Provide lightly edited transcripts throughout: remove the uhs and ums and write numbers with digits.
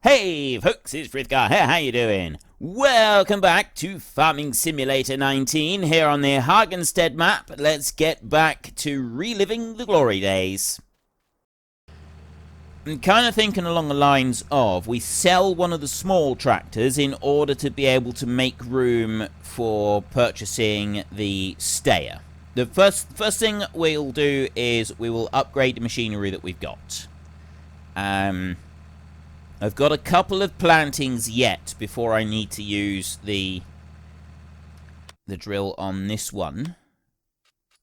Hey folks, it's Frithgar here, how you doing? Welcome back to Farming Simulator 19 here on the Hagenstedt map. Let's get back to reliving the glory days. I'm kind of thinking along the lines of we sell one of the small tractors in order to be able to make room for purchasing the stayer. The first thing we'll do is we will upgrade the machinery that we've got. I've got a couple of plantings yet before I need to use the drill on this one.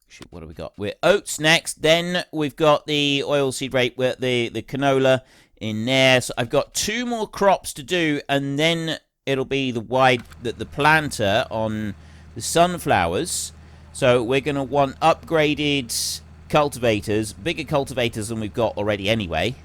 Shoot, what have we got? We're oats next. Then we've got the oilseed rape with the canola in there. So I've got two more crops to do, and then it'll be the planter on the sunflowers. So we're going to want upgraded cultivators, bigger cultivators than we've got already anyway.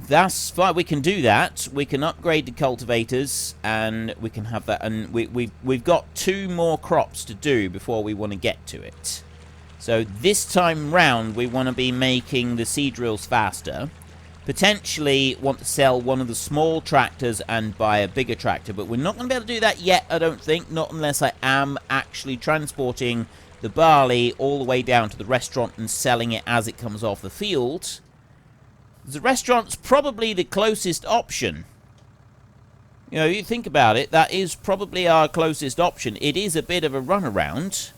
That's fine. We can do that. We can upgrade the cultivators, and we can have that. And we've got two more crops to do before we want to get to it. So this time round, we want to be making the seed drills faster. Potentially want to sell one of the small tractors and buy a bigger tractor, but we're not going to be able to do that yet, I don't think. Not unless I am actually transporting the barley all the way down to the restaurant and selling it as it comes off the field. The restaurant's probably the closest option. You know, you think about it, that is probably our closest option. It is a bit of a runaround.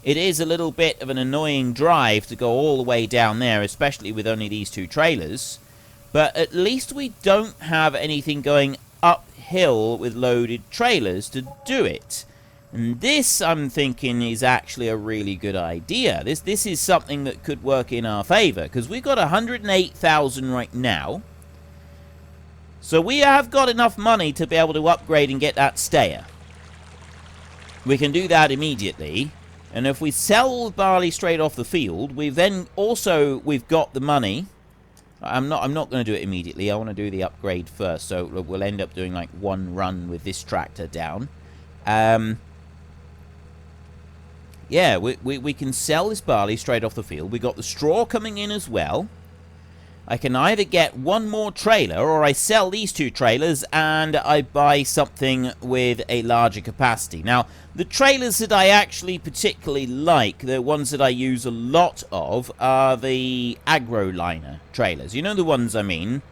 It is a little bit of an annoying drive to go all the way down there, especially with only these two trailers. But at least we don't have anything going uphill with loaded trailers to do it. And this, I'm thinking, is actually a really good idea. This is something that could work in our favor, because we've got 108,000 right now. So we have got enough money to be able to upgrade and get that stayer. We can do that immediately. And if we sell the barley straight off the field, we've got the money. I'm not going to do it immediately. I want to do the upgrade first. So we'll end up doing like one run with this tractor down. Yeah, we can sell this barley straight off the field. We got the straw coming in as well. I can either get one more trailer, or I sell these two trailers and I buy something with a larger capacity. Now, the trailers that I actually particularly like, the ones that I use a lot of, are the AgroLiner trailers. You know the ones I mean?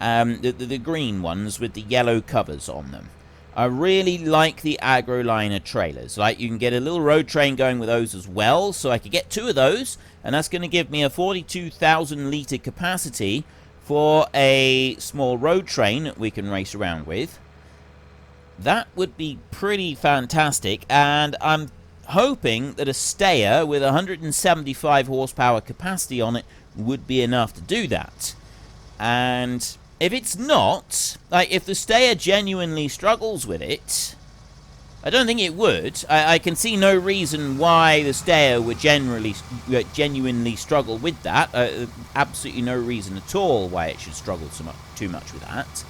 The green ones with the yellow covers on them. I really like the AgroLiner trailers. Like, you can get a little road train going with those as well. So I could get two of those, and that's going to give me a 42,000 litre capacity for a small road train that we can race around with. That would be pretty fantastic, and I'm hoping that a stayer with 175 horsepower capacity on it would be enough to do that. And if it's not, like, if the stayer genuinely struggles with it, I don't think it would. I can see no reason why the stayer would genuinely struggle with that. Absolutely no reason at all why it should struggle too much with that.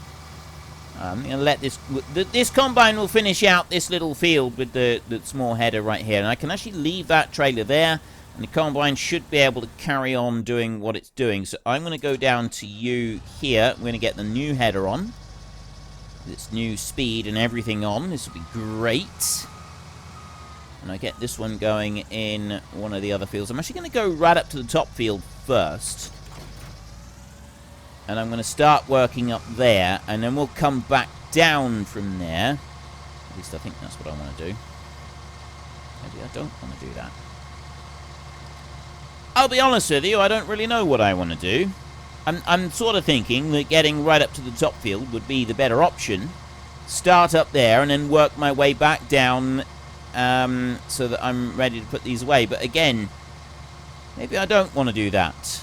I'm going to let this combine will finish out this little field with the small header right here, and I can actually leave that trailer there. And the combine should be able to carry on doing what it's doing. So I'm going to go down to you here. We're going to get the new header on. This new speed and everything on. This will be great. And I get this one going in one of the other fields. I'm actually going to go right up to the top field first. And I'm going to start working up there. And then we'll come back down from there. At least I think that's what I want to do. Maybe I don't want to do that. I'll be honest with you, I don't really know what I want to do. I'm sort of thinking that getting right up to the top field would be the better option. Start up there and then work my way back down so that I'm ready to put these away. But again, maybe I don't want to do that.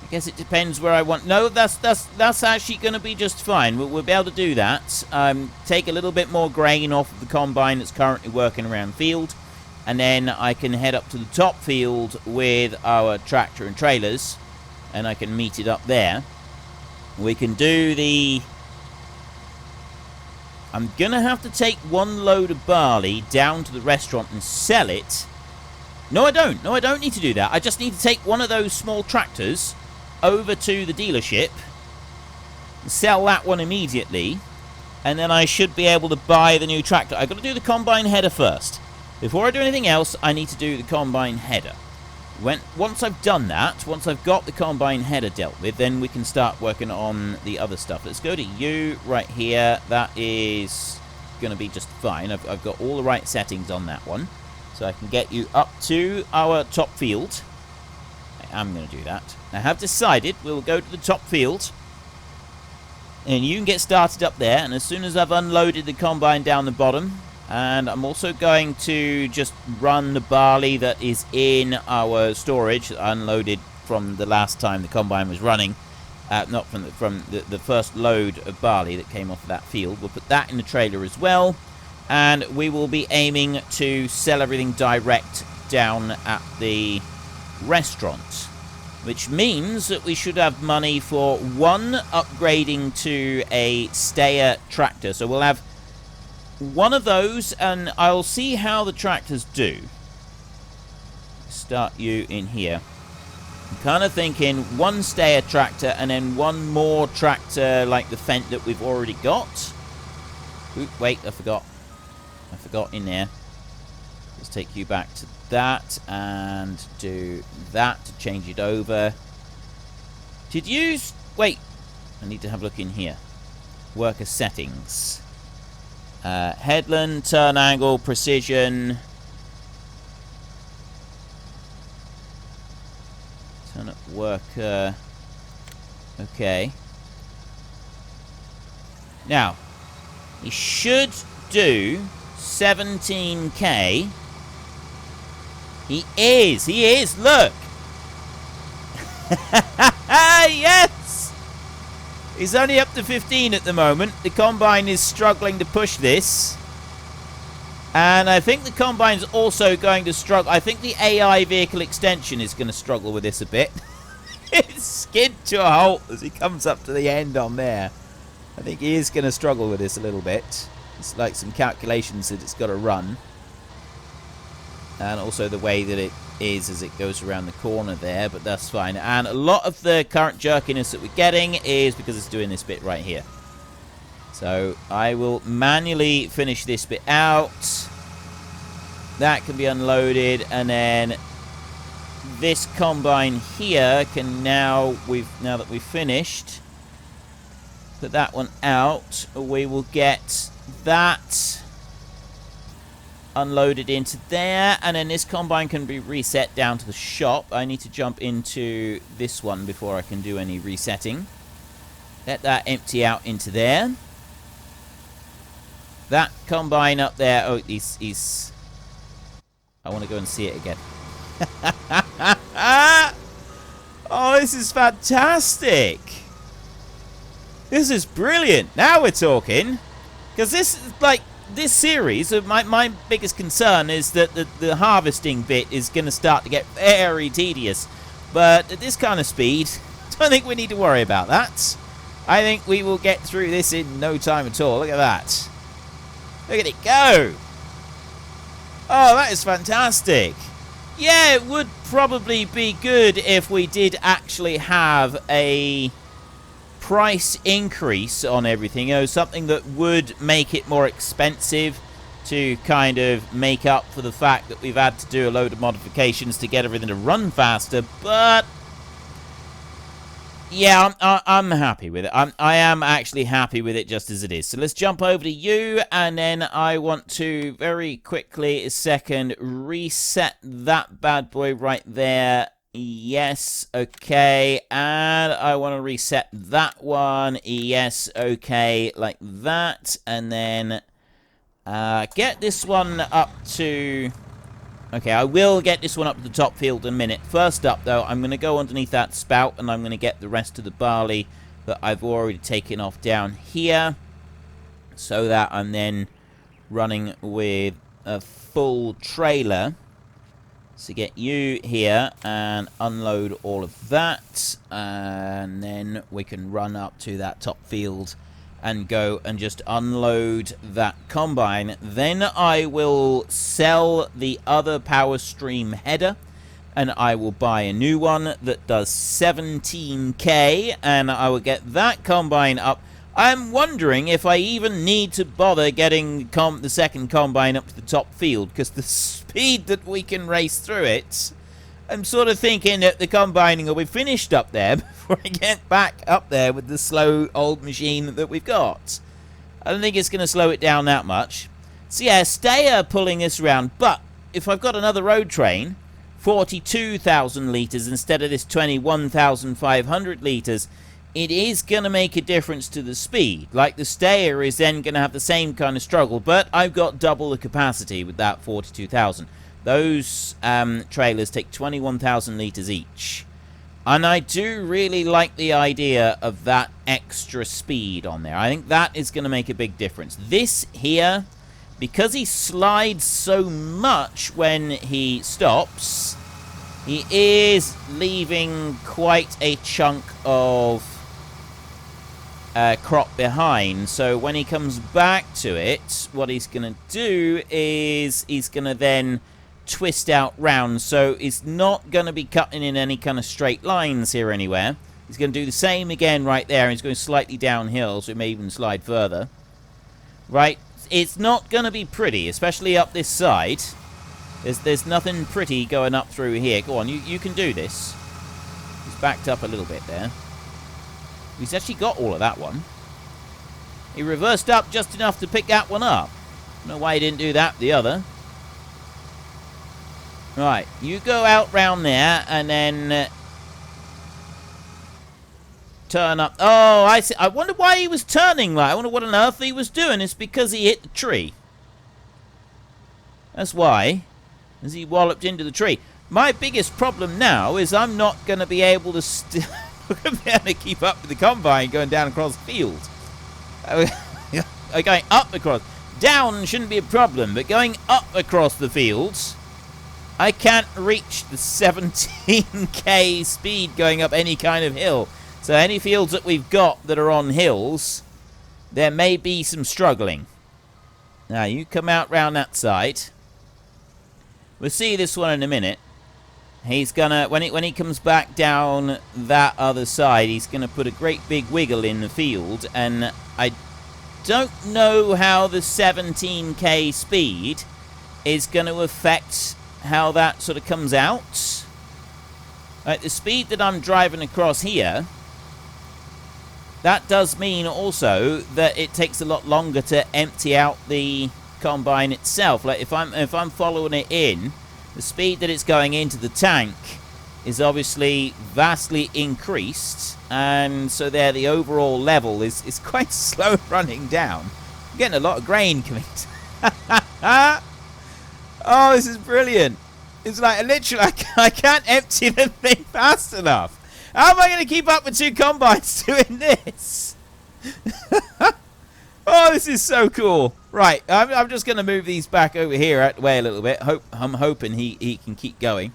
I guess it depends where I want. No, that's actually going to be just fine. We'll be able to do that. Take a little bit more grain off of the combine that's currently working around the field. And then I can head up to the top field with our tractor and trailers. And I can meet it up there. We can do the... I'm going to have to take one load of barley down to the restaurant and sell it. No, I don't. No, I don't need to do that. I just need to take one of those small tractors over to the dealership sell that one immediately, and then I should be able to buy the new tractor. I've got to do the combine header first. Before I do anything else, I need to do the combine header. Once I've done that, once I've got the combine header dealt with, then we can start working on the other stuff. Let's go to you right here. That is going to be just fine. I've got all the right settings on that one. So I can get you up to our top field. I am going to do that. I have decided we'll go to the top field. And you can get started up there. And as soon as I've unloaded the combine down the bottom, and I'm also going to just run the barley that is in our storage, unloaded from the last time the combine was running. Not from the first load of barley that came off of that field. We'll put that in the trailer as well. And we will be aiming to sell everything direct down at the restaurant. Which means that we should have money for one, upgrading to a stayer tractor. So we'll have one of those, and I'll see how the tractors do. Start you in here. I'm kind of thinking one stayer tractor and then one more tractor like the Fendt that we've already got. Oop, wait, I forgot in there. Let's take you back to that and do that to change it over. Did you... Wait, I need to have a look in here. Worker settings. Headland, turn angle, precision. Turn up worker. Okay. Now, he should do 17k. He is, look! Yes! He's only up to 15 at the moment. The combine is struggling to push this. And I think the combine's also going to struggle. I think the AI vehicle extension is going to struggle with this a bit. It's skid to a halt as he comes up to the end on there. I think he is going to struggle with this a little bit. It's like some calculations that it's got to run. And also the way that it is as it goes around the corner there, but that's fine. And a lot of the current jerkiness that we're getting is because it's doing this bit right here. So I will manually finish this bit out. That can be unloaded, and then this combine here can now that we've finished, put that one out. We will get that unloaded into there, and then this combine can be reset down to the shop. I need to jump into this one before I can do any resetting. Let that empty out into there. That combine up there, oh, he's I want to go and see it again. Oh, this is fantastic. This is brilliant. Now we're talking. Because this is like this series, my biggest concern is that the harvesting bit is going to start to get very tedious. But at this kind of speed, I don't think we need to worry about that. I think we will get through this in no time at all. Look at that. Look at it go. Oh, that is fantastic. Yeah, it would probably be good if we did actually have a price increase on everything, you know, something that would make it more expensive to kind of make up for the fact that we've had to do a load of modifications to get everything to run faster. But yeah, I'm happy with it. I am actually happy with it just as it is. So let's jump over to you, and then I want to very quickly reset that bad boy right there. Yes, okay, and I want to reset that one. Yes, okay, like that, and then get this one up to... Okay, I will get this one up to the top field in a minute. First up, though, I'm going to go underneath that spout, and I'm going to get the rest of the barley that I've already taken off down here, so that I'm then running with a full trailer. So get you here and unload all of that, and then we can run up to that top field and go and just unload that combine. Then I will sell the other power stream header, and I will buy a new one that does 17k, and I will get that combine up. I'm wondering if I even need to bother getting the second combine up to the top field, because the speed that we can race through it, I'm sort of thinking that the combining will be finished up there before I get back up there with the slow old machine that we've got. I don't think it's going to slow it down that much. So yeah, Steyr pulling this around, but if I've got another road train, 42,000 litres instead of this 21,500 litres, it is going to make a difference to the speed. Like the Steyr is then going to have the same kind of struggle, but I've got double the capacity with that 42,000. Those trailers take 21,000 litres each. And I do really like the idea of that extra speed on there. I think that is going to make a big difference. This here, because he slides so much when he stops, he is leaving quite a chunk of crop behind. So when he comes back to it, what he's going to do is he's going to then twist out round. So he's not going to be cutting in any kind of straight lines here anywhere. He's going to do the same again right there. He's going slightly downhill, so it may even slide further. Right, it's not going to be pretty, especially up this side. There's nothing pretty going up through here. Go on, you can do this. He's backed up a little bit there. He's actually got all of that one. He reversed up just enough to pick that one up. Don't know why he didn't do that, the other. Right, you go out round there and then turn up. Oh, I see. I wonder why he was turning like. I wonder what on earth he was doing. It's because he hit the tree. That's why. As he walloped into the tree. My biggest problem now is I'm not going to be able to keep up with the combine going down across the field. Going up across. Down shouldn't be a problem, but going up across the fields, I can't reach the 17k speed going up any kind of hill. So any fields that we've got that are on hills, there may be some struggling. Now you come out round that side. We'll see this one in a minute. He's gonna, when he comes back down that other side, he's gonna put a great big wiggle in the field, and I don't know how the 17k speed is going to affect how that sort of comes out. Like the speed that I'm driving across here, that does mean also that it takes a lot longer to empty out the combine itself. Like if I'm following it in, the speed that it's going into the tank is obviously vastly increased, and so there the overall level is quite slow running down. I'm getting a lot of grain coming. Oh, this is brilliant. It's like literally I can't empty the thing fast enough. How am I going to keep up with two combines doing this? Oh, this is so cool. Right, I'm just going to move these back over here out the way a little bit. I'm hoping he can keep going.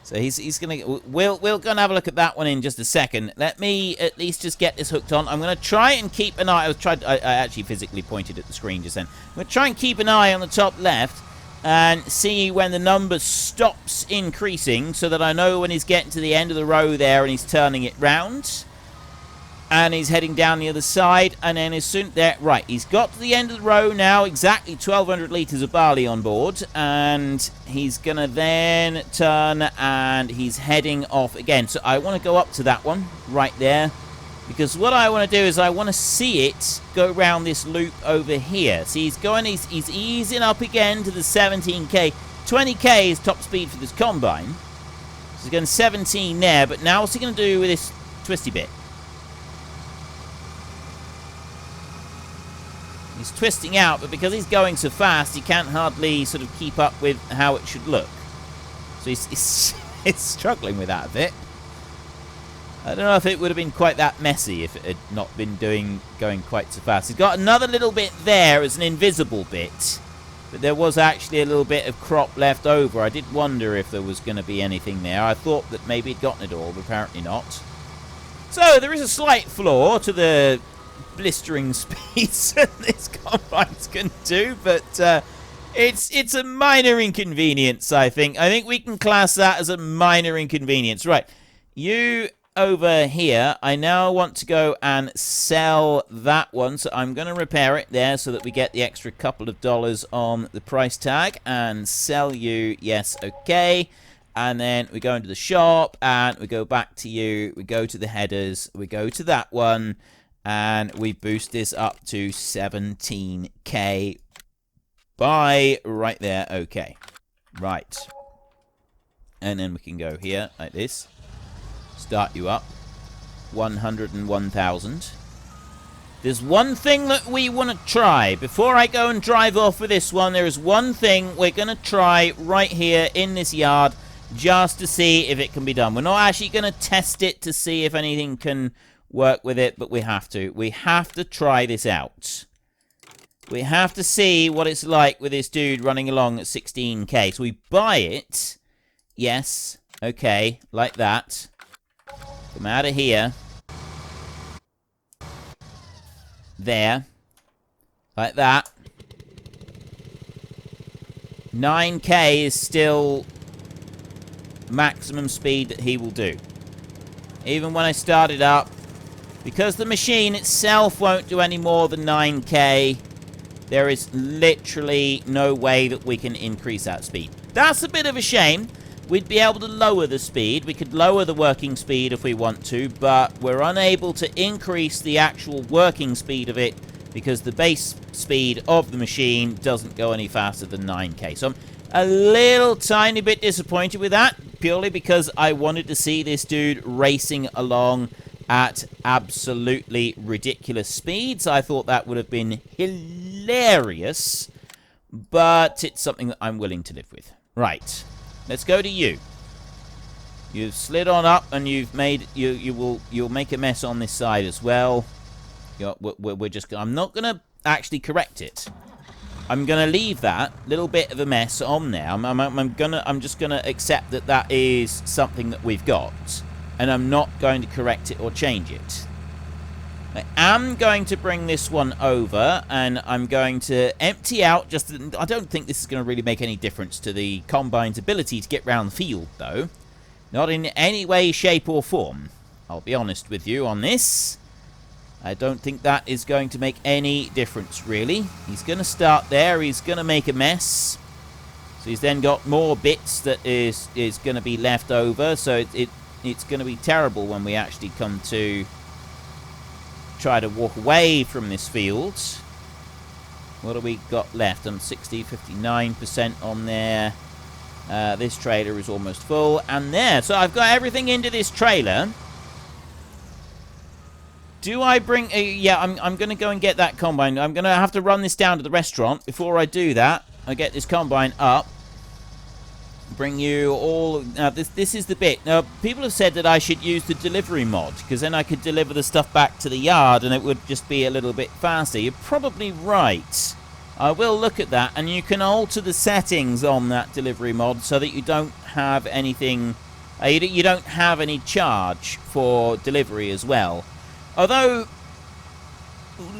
So he's going to... We're going to have a look at that one in just a second. Let me at least just get this hooked on. I'm going to try and keep an eye... I actually physically pointed at the screen just then. I'm going to try and keep an eye on the top left and see when the number stops increasing so that I know when he's getting to the end of the row there and he's turning it round. And he's heading down the other side, and then as soon there, right, he's got to the end of the row now, exactly 1,200 litres of barley on board, and he's going to then turn, and he's heading off again. So I want to go up to that one, right there, because what I want to do is I want to see it go around this loop over here. See, he's easing up again to the 17k. 20k is top speed for this combine. So he's going 17 there, but now what's he going to do with this twisty bit? He's twisting out, but because he's going so fast, he can't hardly sort of keep up with how it should look. So he's struggling with that a bit. I don't know if it would have been quite that messy if it had not been going quite so fast. He's got another little bit there as an invisible bit, but there was actually a little bit of crop left over. I did wonder if there was going to be anything there. I thought that maybe he'd gotten it all, but apparently not. So there is a slight flaw to the blistering speeds that this combine's can do, but It's a minor inconvenience, I think. I think we can class that as a minor inconvenience. Right. You over here, I now want to go and sell that one. So I'm going to repair it there so that we get the extra couple of dollars on the price tag. And sell you. Yes, okay. And then we go into the shop and we go back to you. We go to the headers. We go to that one. And we boost this up to 17k. Buy right there. Okay. Right. And then we can go here like this. Start you up. 101,000. There's one thing that we want to try. Before I go and drive off with this one, there is one thing we're going to try right here in this yard just to see if it can be done. We're not actually going to test it to see if anything can work with it, but we have to. We have to try this out. We have to see what it's like with this dude running along at 16k. So we buy it. Yes. Okay. Like that. Come out of here. There. Like that. 9k is still maximum speed that he will do. Even when I start it up. Because the machine itself won't do any more than 9k. There is literally no way that we can increase that speed. That's a bit of a shame. We'd be able to lower the speed. We could lower the working speed if we want to, but we're unable to increase the actual working speed of it because the base speed of the machine doesn't go any faster than 9k. So I'm a little tiny bit disappointed with that, purely because I wanted to see this dude racing along at absolutely ridiculous speeds. I thought that would have been hilarious, but it's something that I'm willing to live with. Right, let's go to you. You've slid on up, and you've made you'll make a mess on this side as well. We're just. I'm not gonna actually correct it. I'm gonna leave that little bit of a mess on there. I'm just gonna accept that that is something that we've got. And I'm not going to correct it or change it. I am going to bring this one over, and I'm going to empty out just... I don't think this is going to really make any difference to the Combine's ability to get round the field, though. Not in any way, shape, or form. I'll be honest with you on this. I don't think that is going to make any difference, really. He's going to start there. He's going to make a mess. So he's then got more bits that is going to be left over, so it's going to be terrible when we actually come to try to walk away from this field. What do we got left? I'm 59% on there. This trailer is almost full. And there. So I've got everything into this trailer. Do I bring... yeah, I'm going to go and get that combine. I'm going to have to run this down to the restaurant. Before I do that, I get this combine up. Bring you all... Now, this is the bit. Now, people have said that I should use the delivery mod, because then I could deliver the stuff back to the yard, and it would just be a little bit faster. You're probably right. I will look at that, and you can alter the settings on that delivery mod so that you don't have anything... you don't have any charge for delivery as well. Although...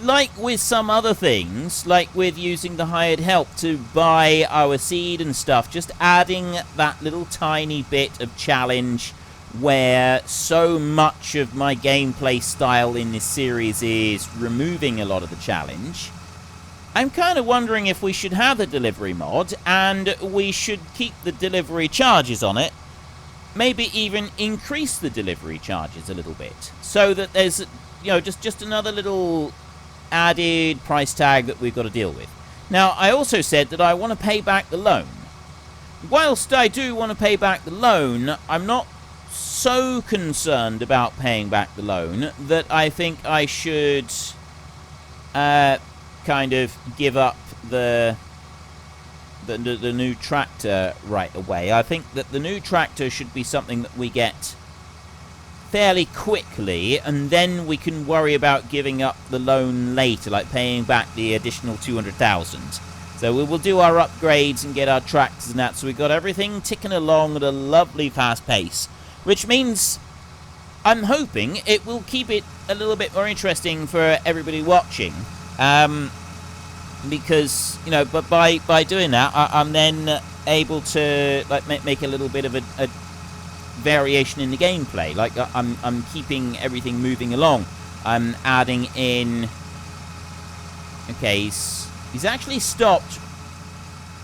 like with some other things, like with using the hired help to buy our seed and stuff, just adding that little tiny bit of challenge where so much of my gameplay style in this series is removing a lot of the challenge. I'm kind of wondering if we should have the delivery mod, and we should keep the delivery charges on it. Maybe even increase the delivery charges a little bit, so that there's, you know, just another little... added price tag that we've got to deal with. Now, I also said that I want to pay back the loan. Whilst I do want to pay back the loan, I'm not so concerned about paying back the loan that I think I should kind of give up the new tractor right away. I think that the new tractor should be something that we get fairly quickly, and then we can worry about giving up the loan later, like paying back the additional 200,000. So we will do our upgrades and get our tractors and that, so we've got everything ticking along at a lovely fast pace, which means I'm hoping it will keep it a little bit more interesting for everybody watching. because, you know, but by doing that, I'm then able to like make a little bit of a variation in the gameplay. Like I'm keeping everything moving along. I'm adding in. Okay, he's actually stopped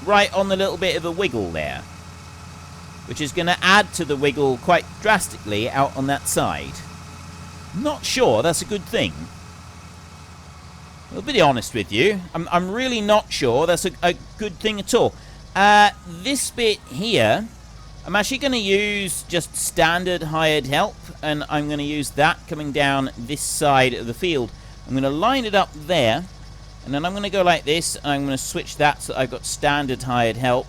right on the little bit of a wiggle there, which is going to add to the wiggle quite drastically out on that side. Not sure that's a good thing. I'll be honest with you. I'm really not sure that's a good thing at all. This bit here, I'm actually going to use just standard hired help, and I'm going to use that coming down this side of the field. I'm going to line it up there, and then I'm going to go like this, and I'm going to switch that so I've got standard hired help.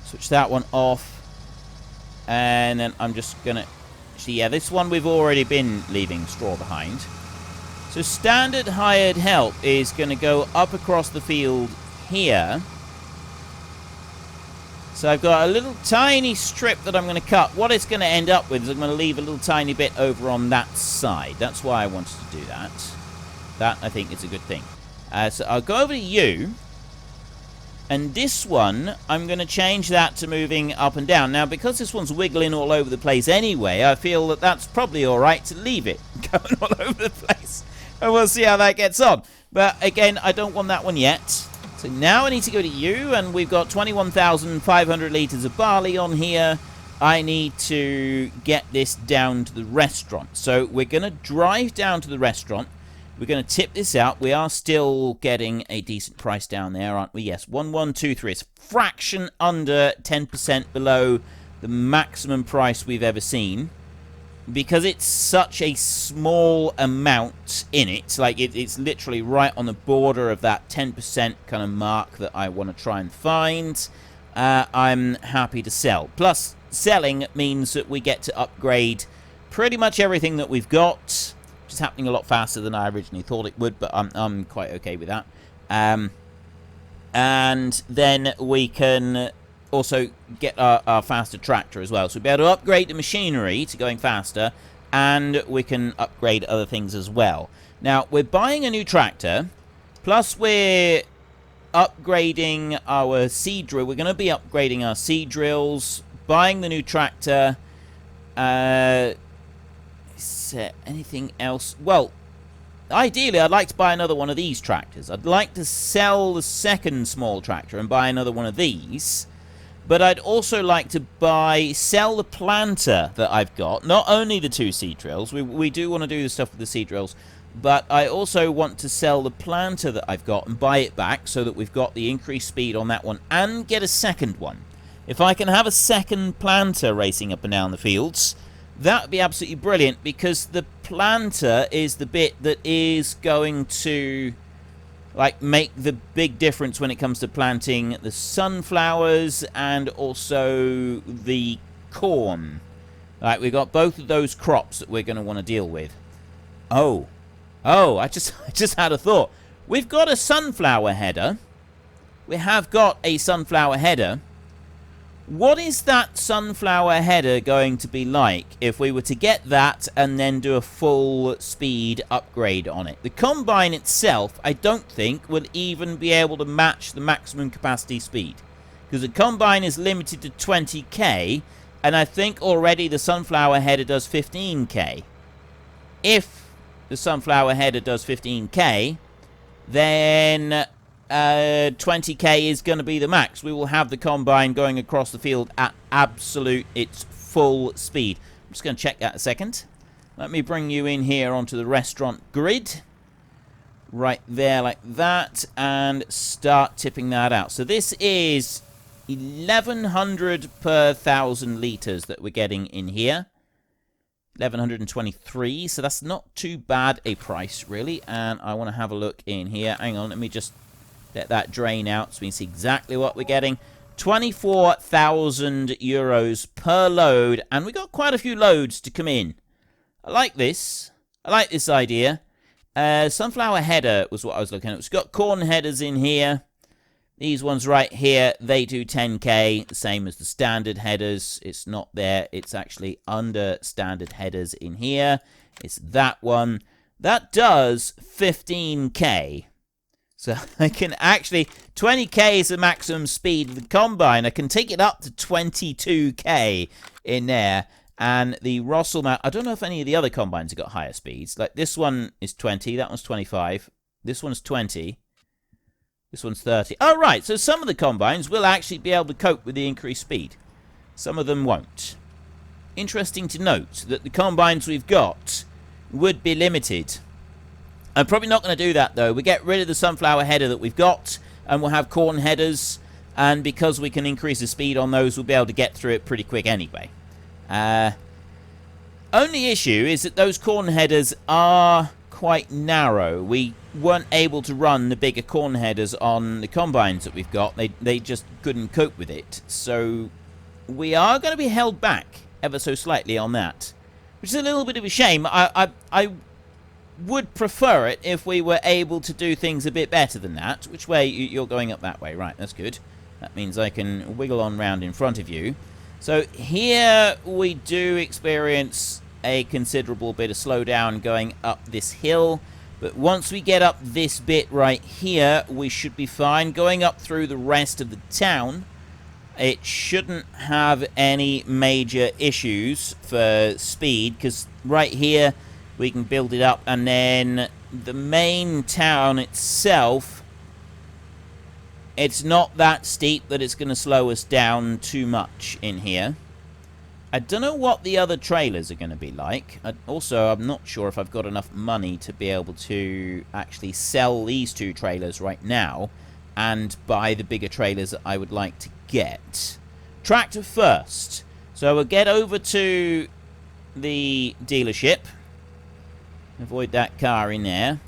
Switch that one off, and then I'm just going to... Actually, yeah, this one we've already been leaving straw behind. So standard hired help is going to go up across the field here. So I've got a little tiny strip that I'm going to cut. What it's going to end up with is I'm going to leave a little tiny bit over on that side. That's why I wanted to do that. That, I think, is a good thing. So I'll go over to you. And this one, I'm going to change that to moving up and down. Now, because this one's wiggling all over the place anyway, I feel that that's probably all right to leave it going all over the place. And we'll see how that gets on. But, again, I don't want that one yet. So now I need to go to you, and we've got 21,500 litres of barley on here. I need to get this down to the restaurant. So we're going to drive down to the restaurant. We're going to tip this out. We are still getting a decent price down there, aren't we? Yes, 1123. It's a fraction under 10% below the maximum price we've ever seen. Because it's such a small amount in it, like it's literally right on the border of that 10% kind of mark that I want to try and find, I'm happy to sell. Plus, selling means that we get to upgrade pretty much everything that we've got. It's happening a lot faster than I originally thought it would, but I'm quite okay with that. And then we can also get our faster tractor as well. So we'll be able to upgrade the machinery to going faster, and we can upgrade other things as well. Now, we're buying a new tractor, plus we're upgrading our seed drill. We're going to be upgrading our seed drills, buying the new tractor. Is there anything else? Well, ideally, I'd like to buy another one of these tractors. I'd like to sell the second small tractor and buy another one of these. But I'd also like to sell the planter that I've got. Not only the two seed drills. We do want to do the stuff with the seed drills. But I also want to sell the planter that I've got and buy it back so that we've got the increased speed on that one and get a second one. If I can have a second planter racing up and down the fields, that would be absolutely brilliant, because the planter is the bit that is going to make the big difference when it comes to planting the sunflowers and also the corn. We've got both of those crops that we're going to want to deal with. Oh, I just had a thought. We've got a sunflower header. We have got a sunflower header. What is that sunflower header going to be like if we were to get that and then do a full speed upgrade on it? The combine itself, I don't think, will even be able to match the maximum capacity speed, because the combine is limited to 20k, and I think already the sunflower header does 15k. If the sunflower header does 15k, then 20k is going to be the max. We will have the combine going across the field at absolute its full speed. I'm just going to check that a second. Let me bring you in here onto the restaurant grid. Right there like that. And start tipping that out. So this is 1100 per 1,000 litres that we're getting in here. 1123. So that's not too bad a price, really. And I want to have a look in here. Hang on, let me just let that drain out so we can see exactly what we're getting. 24,000 euros per load, and we got quite a few loads to come in. I like this. I like this idea. Sunflower header was what I was looking at. It's got corn headers in here. These ones right here, they do 10k, the same as the standard headers. It's not there. It's actually under standard headers in here. It's that one. That does 15k. So I can actually, 20k is the maximum speed of the combine. I can take it up to 22k in there. And the Rosselman, I don't know if any of the other combines have got higher speeds. Like this one is 20, that one's 25. This one's 20. This one's 30. Oh, right, so some of the combines will actually be able to cope with the increased speed. Some of them won't. Interesting to note that the combines we've got would be limited. I'm probably not going to do that, though. We get rid of the sunflower header that we've got, and we'll have corn headers, and because we can increase the speed on those, we'll be able to get through it pretty quick anyway. Only issue is that those corn headers are quite narrow. We weren't able to run the bigger corn headers on the combines that we've got. They just couldn't cope with it. So we are going to be held back ever so slightly on that, which is a little bit of a shame. I would prefer it if we were able to do things a bit better than that. Which way? You're going up that way. Right, that's good. That means I can wiggle on round in front of you. So here we do experience a considerable bit of slowdown going up this hill. But once we get up this bit right here, we should be fine. Going up through the rest of the town, it shouldn't have any major issues for speed, because right here we can build it up, and then the main town itself, it's not that steep that it's going to slow us down too much in here. I don't know what the other trailers are going to be like. Also, I'm not sure if I've got enough money to be able to actually sell these two trailers right now and buy the bigger trailers that I would like to get. Tractor first. So we'll get over to the dealership. Avoid that car in there.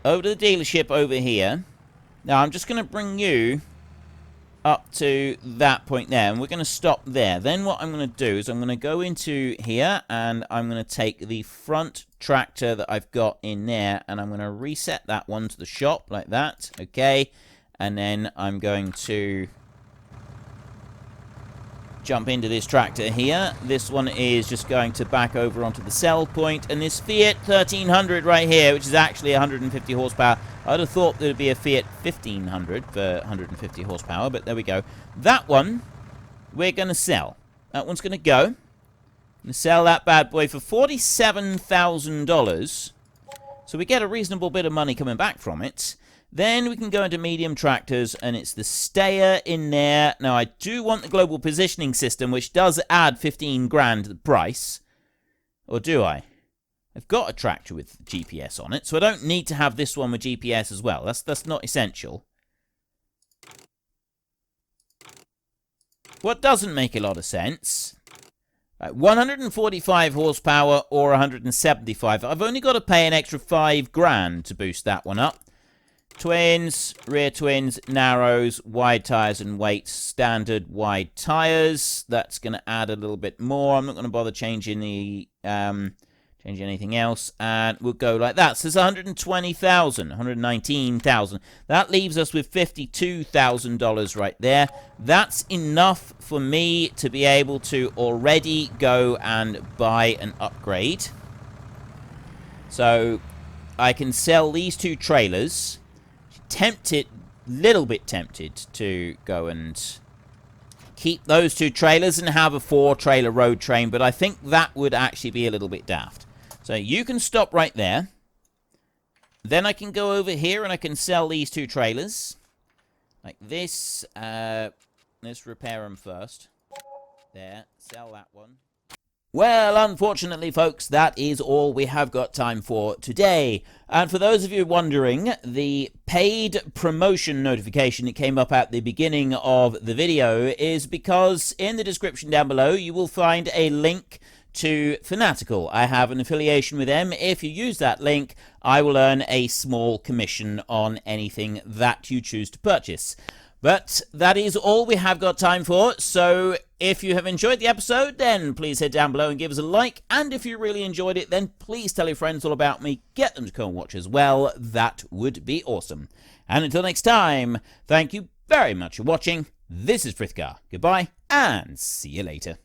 Over to the dealership over here. Now, I'm just going to bring you up to that point there, and we're going to stop there. Then what I'm going to do is I'm going to go into here, and I'm going to take the front tractor that I've got in there, and I'm going to reset that one to the shop like that. Okay. And then I'm going to jump into this tractor here. This one is just going to back over onto the sell point, and this Fiat 1300 right here, which is actually 150 horsepower. I'd have thought there'd be a Fiat 1500 for 150 horsepower, but there we go. That one we're going to sell. That one's going to go. I'm going to sell that bad boy for $47,000. So we get a reasonable bit of money coming back from it. Then we can go into medium tractors, and it's the Stayer in there. Now, I do want the global positioning system, which does add 15 grand to the price. Or do I? I've got a tractor with GPS on it, so I don't need to have this one with GPS as well. That's not essential. What doesn't make a lot of sense, 145 horsepower or 175. I've only got to pay an extra 5 grand to boost that one up. Twins, rear twins, narrows, wide tyres and weights, standard wide tyres. That's going to add a little bit more. I'm not going to bother changing the anything else, and we'll go like that. So it's 120,000, 119,000. That leaves us with $52,000 right there. That's enough for me to be able to already go and buy an upgrade. So I can sell these two trailers. Little bit tempted to go and keep those two trailers and have a 4-trailer road train, but I think that would actually be a little bit daft. So you can stop right there. Then I can go over here and I can sell these two trailers. Like this. Let's repair them first. There. Sell that one. Well, unfortunately, folks, that is all we have got time for today. And for those of you wondering, the paid promotion notification that came up at the beginning of the video is because in the description down below, you will find a link to Fanatical. I have an affiliation with them. If you use that link, I will earn a small commission on anything that you choose to purchase. But that is all we have got time for, so if you have enjoyed the episode, then please head down below and give us a like, and if you really enjoyed it, then please tell your friends all about me, get them to come and watch as well. That would be awesome. And until next time, thank you very much for watching. This is Frithgar. Goodbye, and see you later.